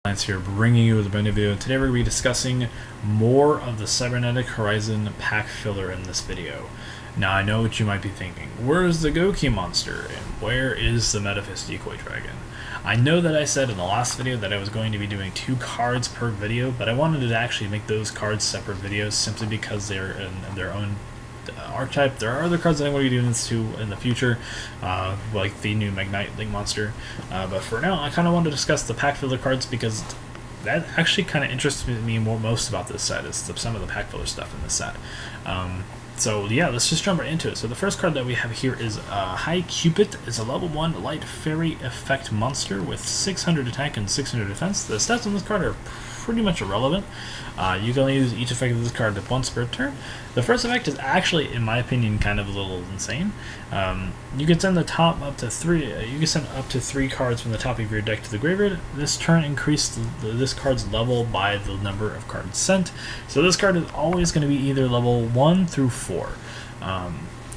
Here, bringing you the brand new video. Today we're going to be discussing more of the Cybernetic Horizon pack filler in this video. Now I know what you might be thinking. Where is the Goki monster and where is the Metaphys decoy dragon? I know that I said in the last video that I was going to be doing 2 cards per video, but I wanted to actually make those cards separate videos simply because they're in their own archetype. There are other cards that I'm going to be doing this to in the future, like the new Magnite Link monster, but for now I kind of want to discuss the pack filler cards because that actually kind of interests me most about this set is some of the pack filler stuff in this set. So yeah, let's just jump right into it. So the first card that we have here is High Cupit. It's a level 1 light fairy effect monster with 600 attack and 600 defense. The stats on this card are pretty much irrelevant. You can only use each effect of this card once per turn. The first effect is actually, in my opinion, kind of a little insane. You can send the top up to 3. You can send up to 3 cards from the top of your deck to the graveyard. This turn increased this card's level by the number of cards sent. So this card is always going to be either level 1 through 4.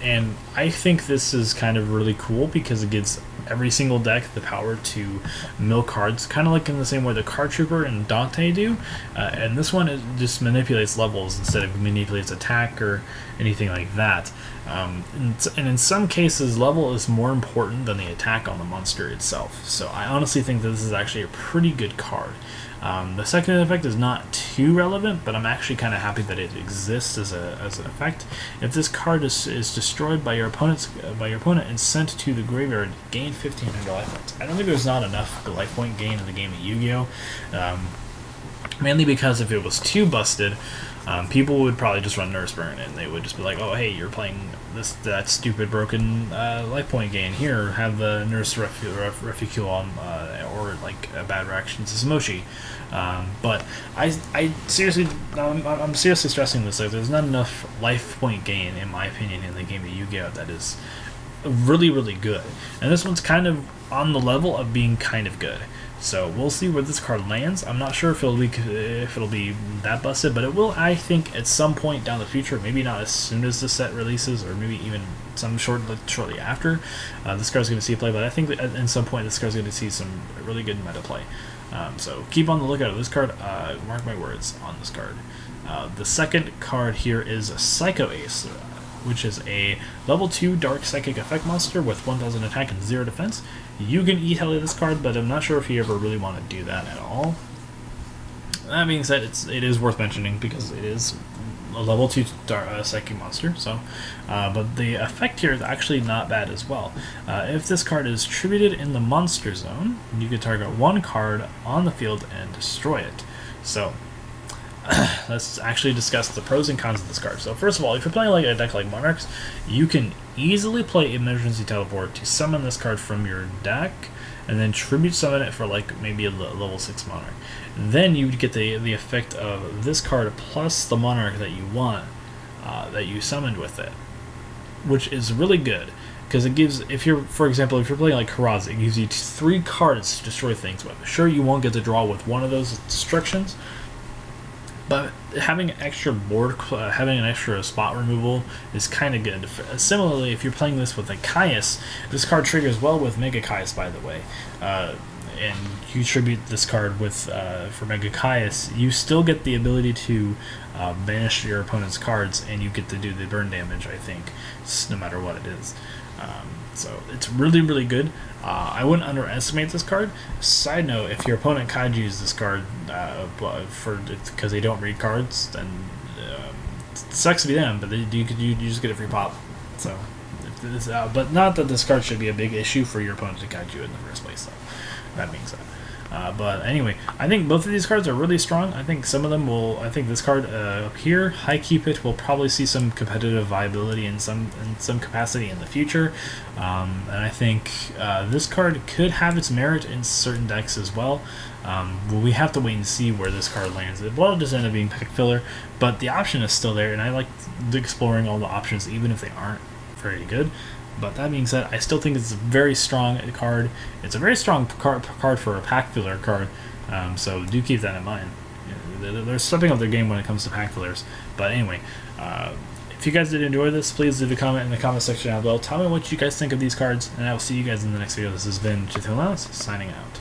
And I think this is kind of really cool because it gives every single deck the power to mill cards, kind of like in the same way the Card Trooper and Dante do. And this one just manipulates levels instead of manipulates attack or anything like that. And in some cases, level is more important than the attack on the monster itself. So I honestly think that this is actually a pretty good card. The second effect is not too relevant, but I'm actually kind of happy that it exists as an effect. If this card is destroyed by your opponent and sent to the graveyard, gain 1,500 life points. I don't think there's not enough life point gain in the game of Yu-Gi-Oh! Mainly because if it was too busted, people would probably just run Nurse Burn and they would just be like, oh hey, you're playing that stupid broken life point gain, here have the Nurse Refucule on, or like a bad reaction to Samoshi. But I'm seriously stressing this, like there's not enough life point gain in my opinion in the game of Yu-Gi-Oh! That is really good, and this one's kind of on the level of being kind of good. So we'll see where this card lands. I'm not sure if it'll be that busted, but it will, I think, at some point down the future. Maybe not as soon as the set releases, or maybe even shortly after. This card's going to see play, but I think that at some point this card's going to see some really good meta play. So keep on the lookout of this card. Mark my words on this card. The second card here is Psycho Ace, which is a level 2 Dark Psychic effect monster with 1000 attack and 0 defense. You can e-tele this card, but I'm not sure if you ever really want to do that at all. That being said, it is worth mentioning because it is a level 2 Psychic monster. So, but the effect here is actually not bad as well. If this card is tributed in the monster zone, you can target 1 card on the field and destroy it. So let's actually discuss the pros and cons of this card. So first of all, if you're playing like a deck like Monarchs, you can easily play Emergency Teleport to summon this card from your deck, and then tribute summon it for like maybe a level 6 Monarch. Then you would get the effect of this card plus the Monarch that you want, that you summoned with it, which is really good. Because it gives, for example, if you're playing like Karaz, it gives you 3 cards to destroy things with. Sure, you won't get to draw with one of those destructions, but having an extra having an extra spot removal is kind of good. Similarly, if you're playing this with a Caius, this card triggers well with Mega Caius, by the way. And you tribute this card with for Mega Caius, you still get the ability to banish your opponent's cards, and you get to do the burn damage, I think, no matter what it is. So it's really good. I wouldn't underestimate this card. Side note, if your opponent kaijus this card because they don't read cards, then it sucks to be them, but you just get a free pop. So, but not that this card should be a big issue for your opponent to kaiju in the first place, though. That being said. But anyway, I think both of these cards are really strong. I think some of them will. I think this card up here, High Cupid, will probably see some competitive viability in some capacity in the future. And I think this card could have its merit in certain decks as well. We have to wait and see where this card lands. It will just end up being pack filler, but the option is still there, and I like exploring all the options, even if they aren't very good. But that being said, I still think it's a very strong card. It's a very strong card for a pack filler card, so do keep that in mind. They're stepping up their game when it comes to pack fillers. But anyway, if you guys did enjoy this, please leave a comment in the comment section down below. Tell me what you guys think of these cards, and I will see you guys in the next video. This has been Chithilaus, signing out.